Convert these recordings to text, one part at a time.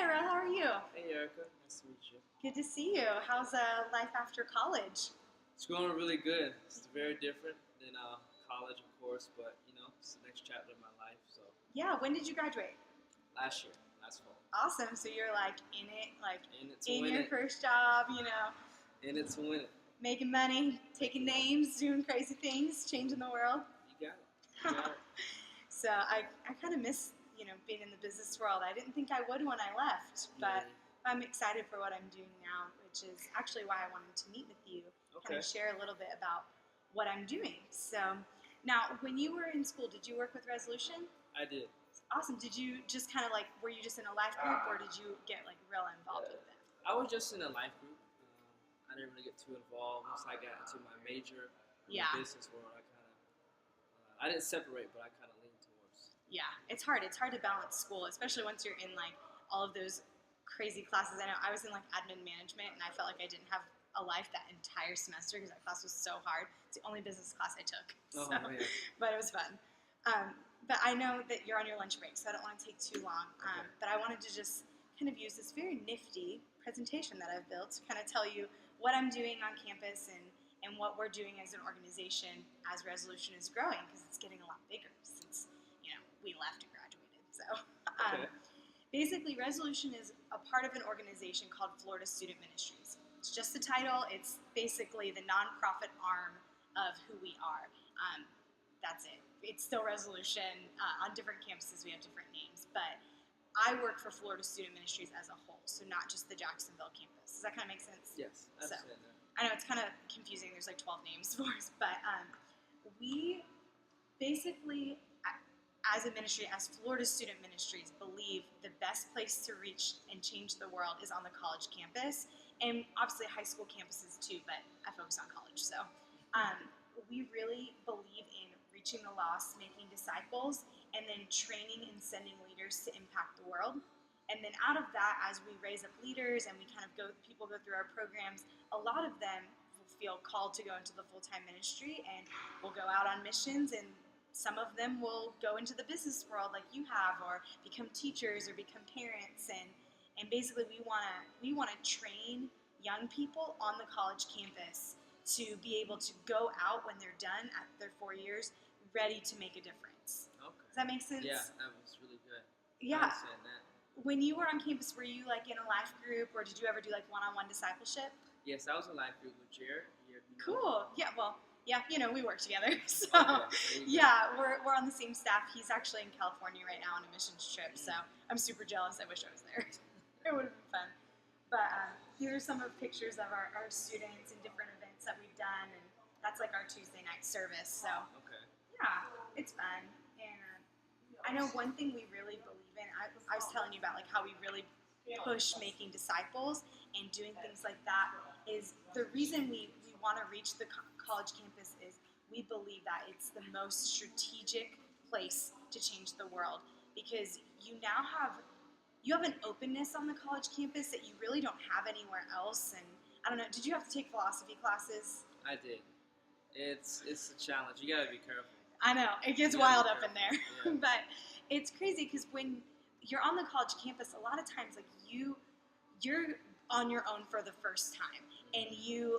Tyrell. How are you? Hey Erica, nice to meet you. Good to see you. How's life after college? It's going really good. It's very different than college, of course, but it's the next chapter of my life. So Yeah. When did you graduate? last year, last fall, Awesome. So you're like in it, like in it to in win your it, first job. in it to win it. Making money, taking names, doing crazy things, changing the world. You got it. You got it. So I kind of miss being in the business world. I didn't think I would when I left, but I'm excited for what I'm doing now, which is actually why I wanted to meet with you. Kind Okay. of share a little bit about what I'm doing. So now, when you were in school, did you work with Resolution? I did. Awesome. Did you just kind of were you just in a life group, or did you get real involved with them? I was just in a life group. I didn't really get too involved. Once I got into my major in Yeah. the business world, I didn't separate, but I kind of leaned towards. Yeah, it's hard. It's hard to balance school, especially once you're in all of those crazy classes. I know I was in admin management, and I felt like I didn't have a life that entire semester because that class was so hard. It's the only business class I took. Oh, So, man. but it was fun. But I know that you're on your lunch break, so I don't want to take too long. Okay. But I wanted to just kind of use this very nifty presentation that I've built to kind of tell you what I'm doing on campus and what we're doing as an organization as Resolution is growing, because it's getting a lot bigger since we left and graduated. So Okay. basically, Resolution is a part of an organization called Florida Student Ministries. It's just the title. It's basically the nonprofit arm of who we are. That's it. It's still Resolution. On different campuses, we have different names, but I work for Florida Student Ministries as a whole, so not just the Jacksonville campus. Does that kind of make sense? Yes, I understand that. I know it's kind of confusing. There's 12 names for us, but we basically, as a ministry, as Florida Student Ministries, believe the best place to reach and change the world is on the college campus, and obviously high school campuses too, but I focus on college. So we really believe in reaching the lost, making disciples, and then training and sending leaders to impact the world. And then out of that, as we raise up leaders and people go through our programs, a lot of them will feel called to go into the full-time ministry and will go out on missions, and some of them will go into the business world like you have, or become teachers or become parents. And basically we wanna train young people on the college campus to be able to go out when they're done at their 4 years, ready to make a difference. Okay. Does that make sense? Yeah, that was really good. Yeah. I understand that. When you were on campus, were you in a life group, or did you ever do one-on-one discipleship? Yes, I was in life group with Jared. Cool. Yeah. Well. Yeah. We work together. So. Okay. Yeah, we're on the same staff. He's actually in California right now on a missions trip, so I'm super jealous. I wish I was there. It would have been fun. But here are some of pictures of our students and different events that we've done, and that's our Tuesday night service. So Okay. yeah, it's fun. And I know one thing we really believe in. I was telling you about how we really push making disciples and doing things like that. Is the reason we want to reach the college campus is we believe that it's the most strategic place to change the world, because you have an openness on the college campus that you really don't have anywhere else. And I don't know, did you have to take philosophy classes? I did. It's a challenge. You gotta be careful. I know, it gets You gotta wild be up in there. careful. Yeah. But it's crazy because when you're on the college campus, a lot of times you're on your own for the first time, and you're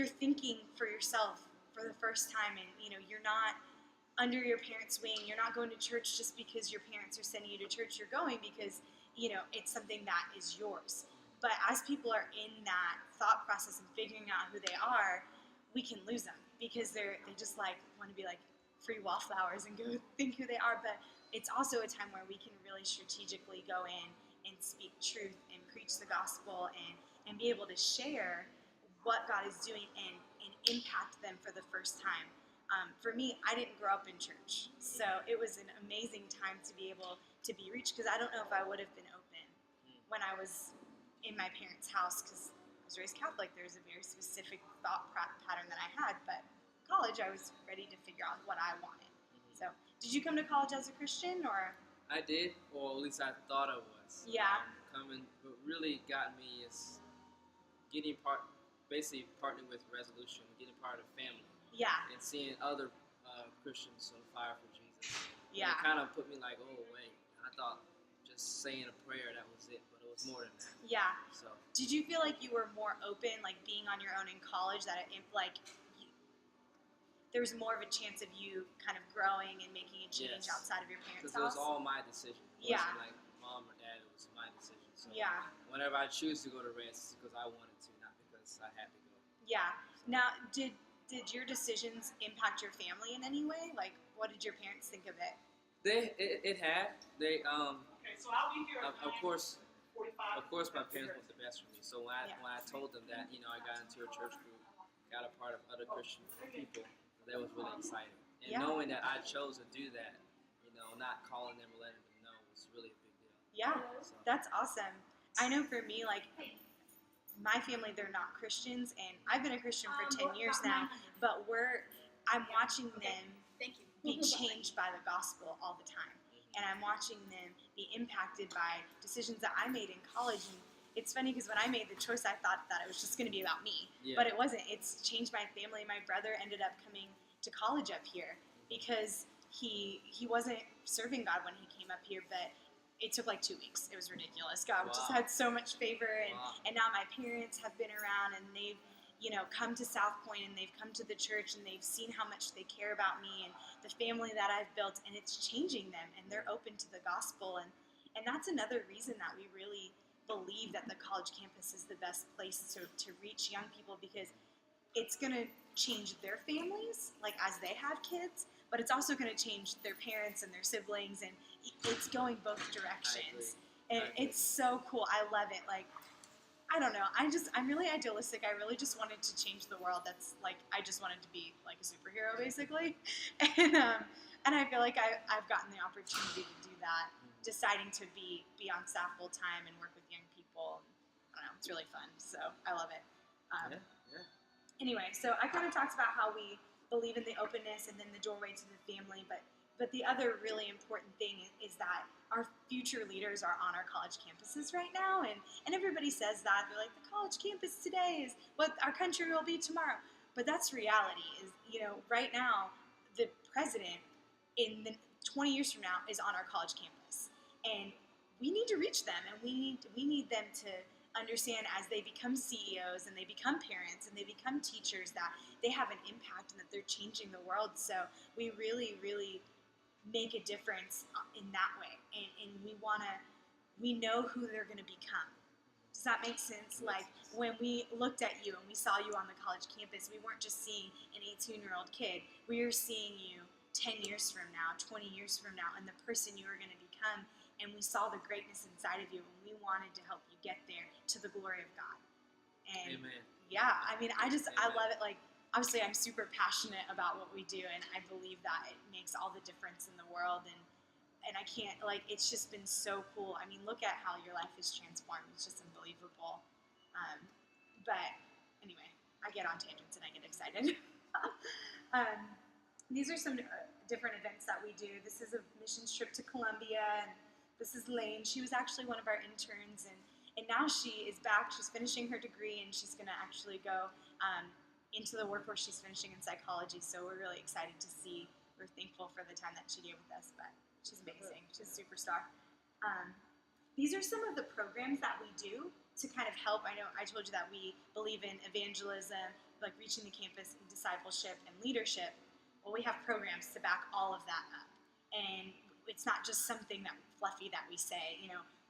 thinking for yourself for the first time, and you're not under your parents' wing. You're not going to church just because your parents are sending you to church. You're going because it's something that is yours. But as people are in that thought process and figuring out who they are, we can lose them because they just want to be free wallflowers and go think who they are. But it's also a time where we can really strategically go in and speak truth and preach the gospel and be able to share what God is doing and impact them for the first time. For me, I didn't grow up in church, so it was an amazing time to be able to be reached, because I don't know if I would have been open when I was in my parents' house, because I was raised Catholic. There was a very specific thought pattern that I had, but college, I was ready to figure out what I wanted. So, did you come to college as a Christian, or? I did, or at least I thought I was. Yeah. What really got me is basically partnering with Resolution, getting part of the family. Yeah. And seeing other Christians on fire for Jesus. Yeah. And it kind of put me oh wait, I thought just saying a prayer, that was it. But it was more than that. Yeah. So Did you feel like you were more open, like being on your own in college, that there was more of a chance of you kind of growing and making a change yes, outside of your parents' because it was house? all my decision. It Yeah. wasn't like mom or dad. It was my decision. So Yeah. whenever I choose to go to Rance, it's because I wanted to, not because I had to go. Yeah. Now, did your decisions impact your family in any way? Like, what did your parents think of it? It had they Okay, so I'll be here. of course 45. Of course, my parents want the best for me. So when Yeah. I told them that, I got into a church group, got a part of other Christian people, that was really exciting. And Yeah. knowing that I chose to do that, not calling them or letting them know was really a big deal. Yeah, So, that's awesome. I know for me, like, my family, they're not Christians, and I've been a Christian for 10 years now, but I'm watching them Thank you. be changed by the gospel all the time. And I'm watching them be impacted by decisions that I made in college. And it's funny because when I made the choice, I thought that it was just going to be about me. Yeah. But it wasn't. It's changed my family. My brother ended up coming to college up here because he wasn't serving God when he came up here, but it took like 2 weeks. It was ridiculous. God just Wow. had so much favor. Wow. And now my parents have been around, and they've come to South Point, and they've come to the church, and they've seen how much they care about me and the family that I've built, and it's changing them, and they're open to the gospel, and that's another reason that we really believe that the college campus is the best place to reach young people, because it's going to change their families, like as they have kids, but it's also going to change their parents and their siblings, and it's going both directions. And I agree. it's so cool. I love it. Like, I don't know. I'm really idealistic. I really just wanted to change the world. That's like, I just wanted to be like a superhero, basically. And I feel like I've gotten the opportunity to do that, deciding to be on staff full time and work with young people. I don't know. It's really fun. So I love it. Yeah. Anyway, so I kind of talked about how we believe in the openness and then the doorway to the family, but the other really important thing is that our future leaders are on our college campuses right now, and everybody says that. They're like, the college campus today is what our country will be tomorrow. But that's reality. Is right now, the president in the 20 years from now is on our college campus, and we need to reach them, and we need them to understand as they become CEOs and they become parents and they become teachers that they have an impact and that they're changing the world. So we really, really make a difference in that way, and we know who they're going to become. Does that make sense? Like, when we looked at you and we saw you on the college campus, we weren't just seeing an 18-year-old kid. We are seeing you 10 years from now, 20 years from now, and the person you are going to become. And we saw the greatness inside of you, and we wanted to help you get there to the glory of God. And Amen. yeah, I mean, I Amen. love it. Like, obviously, I'm super passionate about what we do, and I believe that it makes all the difference in the world. And I can't, like, it's just been so cool. I mean, look at how your life is transformed. It's just unbelievable. But anyway, I get on tangents and I get excited. These are some different events that we do. This is a missions trip to Colombia, and this is Lane. She was actually one of our interns, and now she is back. She's finishing her degree, and she's going to actually go into the workforce. She's finishing in psychology, so we're really excited to see. We're thankful for the time that she gave with us, but she's amazing. She's a superstar. These are some of the programs that we do to kind of help. I know I told you that we believe in evangelism, like reaching the campus, and discipleship, and leadership. Well, we have programs to back all of that up. And it's not just something that fluffy that we say.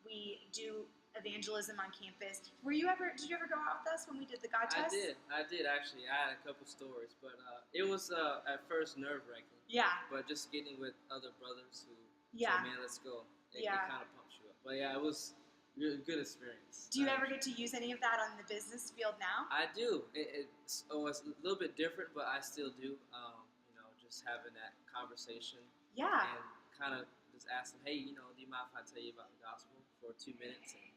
We do evangelism on campus. Did you ever go out with us when we did the God test? I did actually. I had a couple stories, but it was at first nerve-wracking. Yeah. But just getting with other brothers who Yeah. said, man, let's go. It Yeah. kind of pumps you up. But yeah, it was a good experience. Do you ever get to use any of that on the business field now? I do. It's a little bit different, but I still do. Just having that conversation. Yeah. And kind of just ask them, hey, do you mind if I tell you about the gospel for 2 minutes? And,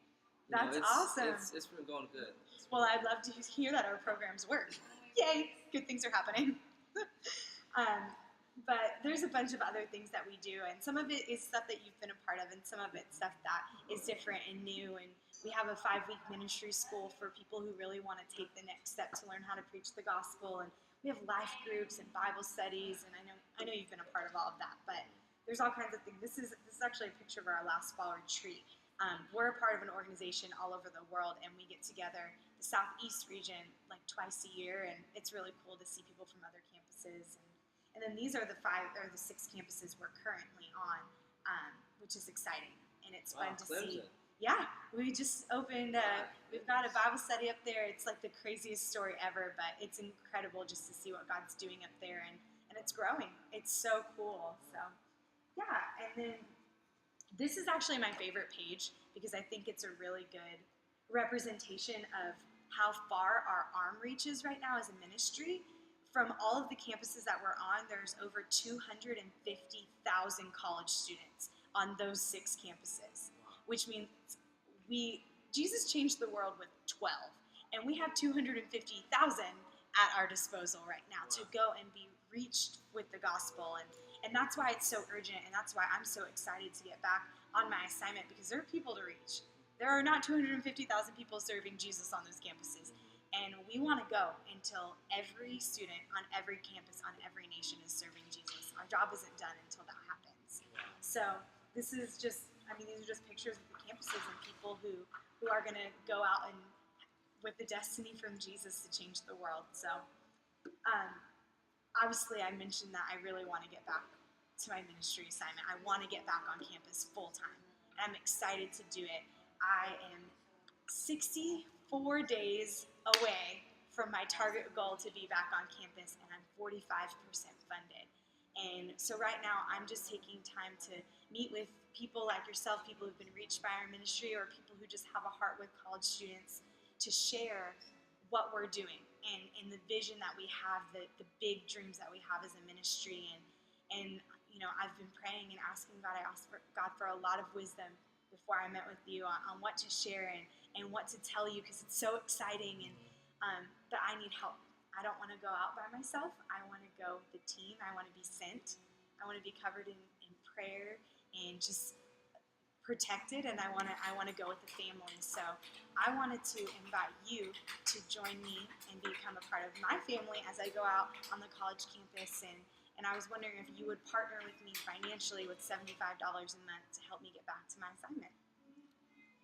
That's awesome. It's been going good. Well, I'd love to hear that our programs work. Yay! Good things are happening. But there's a bunch of other things that we do, and some of it is stuff that you've been a part of, and some of it's stuff that is different and new. And we have a 5-week ministry school for people who really want to take the next step to learn how to preach the gospel. And we have life groups and Bible studies, and I know you've been a part of all of that. But there's all kinds of things. This is actually a picture of our last fall retreat. We're a part of an organization all over the world, and we get together the Southeast region like twice a year, and it's really cool to see people from other campuses. And then these are the 5 or the 6 campuses we're currently on, which is exciting, and it's fun to see. Clemson. Yeah, we just opened. We've got a Bible study up there. It's like the craziest story ever, but it's incredible just to see what God's doing up there, and it's growing. It's so cool. So, yeah, and then this is actually my favorite page because I think it's a really good representation of how far our arm reaches right now as a ministry. From all of the campuses that we're on, there's over 250,000 college students on those 6 campuses, which means Jesus changed the world with 12, and we have 250,000 at our disposal right now to go and be reached with the gospel, and that's why it's so urgent, and that's why I'm so excited to get back on my assignment, because there are people to reach. There are not 250,000 people serving Jesus on those campuses, and we want to go until every student on every campus on every nation is serving Jesus. Our job isn't done until that happens. So this is just, these are just pictures of the campuses and people who are going to go out and with the destiny from Jesus to change the world. So obviously I mentioned that I really want to get back to my ministry assignment. I want to get back on campus full time, and I'm excited to do it. I am 64 days away from my target goal to be back on campus, and I'm 45% funded. And so right now I'm just taking time to meet with people like yourself, people who've been reached by our ministry, or people who just have a heart with college students, to share what we're doing and the vision that we have, the big dreams that we have as a ministry. And I've been praying and asking God. I asked God for a lot of wisdom before I met with you on what to share and what to tell you, because it's so exciting, but I need help. I don't want to go out by myself. I want to go with the team. I want to be sent. I want to be covered in prayer and just protected, and I want to go with the family. So I wanted to invite you to join me and become a part of my family as I go out on the college campus, and I was wondering if you would partner with me financially with $75 a month to help me get back to my assignment.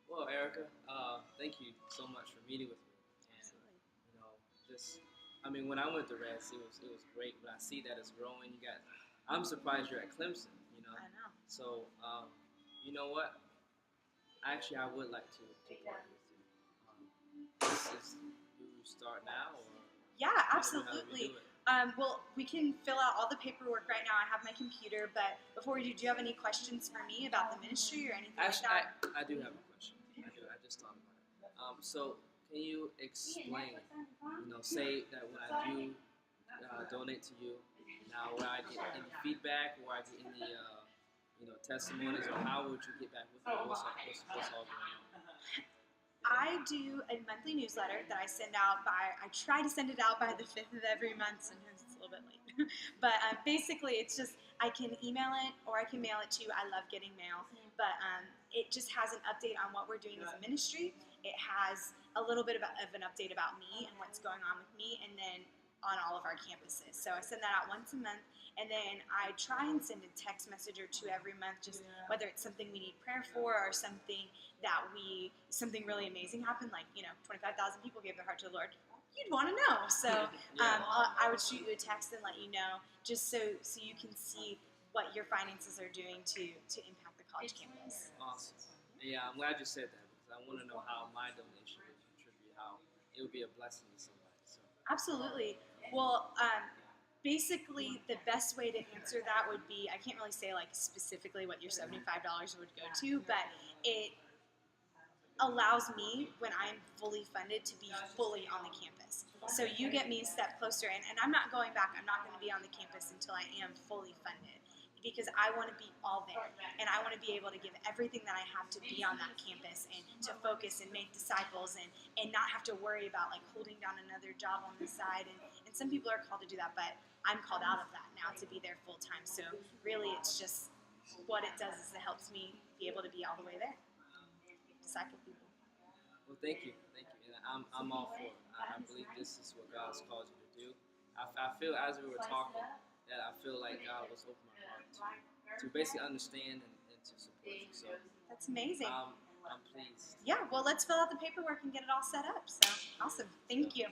Well, Erica, thank you so much for meeting with me. And when I went to Reds, it was great, but I see that it's growing. I'm surprised you're at Clemson. I know. So, you know what? Actually, I would like to partner with you. Do you start now, or? Yeah, How absolutely. do we do it? Well, we can fill out all the paperwork right now. I have my computer, but before we do you have any questions for me about the ministry or anything Actually, like that? I do have a question. I just thought about it. So, can you explain? Say that when I do donate to you, now where I get any feedback, or I get any testimonies, or how would you get back with me? What's all going on? I do a monthly newsletter that I send out I try to send it out by the 5th of every month. Sometimes it's a little bit late. But basically, it's just, I can email it or I can mail it to you. I love getting mail. But it just has an update on what we're doing as a ministry. It has a little bit of an update about me and what's going on with me, and then on all of our campuses. So I send that out once a month, and then I try and send a text message or two every month, just whether it's something we need prayer for or something really amazing happened, like 25,000 people gave their heart to the Lord. You'd want to know. So I would shoot you a text and let you know, just so you can see what your finances are doing to impact the college campus. Awesome. Yeah, I'm glad you said that, because I want to know how my donation would contribute, how it would be a blessing to somebody. So. Absolutely. Well, basically, the best way to answer that would be, I can't really say like specifically what your $75 would go to, but it allows me, when I'm fully funded, to be fully on the campus. So you get me a step closer, and I'm not going back. I'm not going to be on the campus until I am fully funded, because I want to be all there, and I want to be able to give everything that I have to be on that campus and to focus and make disciples and not have to worry about like holding down another job on the side. And some people are called to do that, but I'm called out of that now to be there full time. So really, it's just what it does is it helps me be able to be all the way there, disciple people. Well, thank you, and I'm all for it. I believe this is what God's called you to do. I feel, as we were talking, that I feel like God was opening my heart to to basically understand and to support you. So That's amazing. I'm pleased. Yeah, well, let's fill out the paperwork and get it all set up. So awesome. Thank you.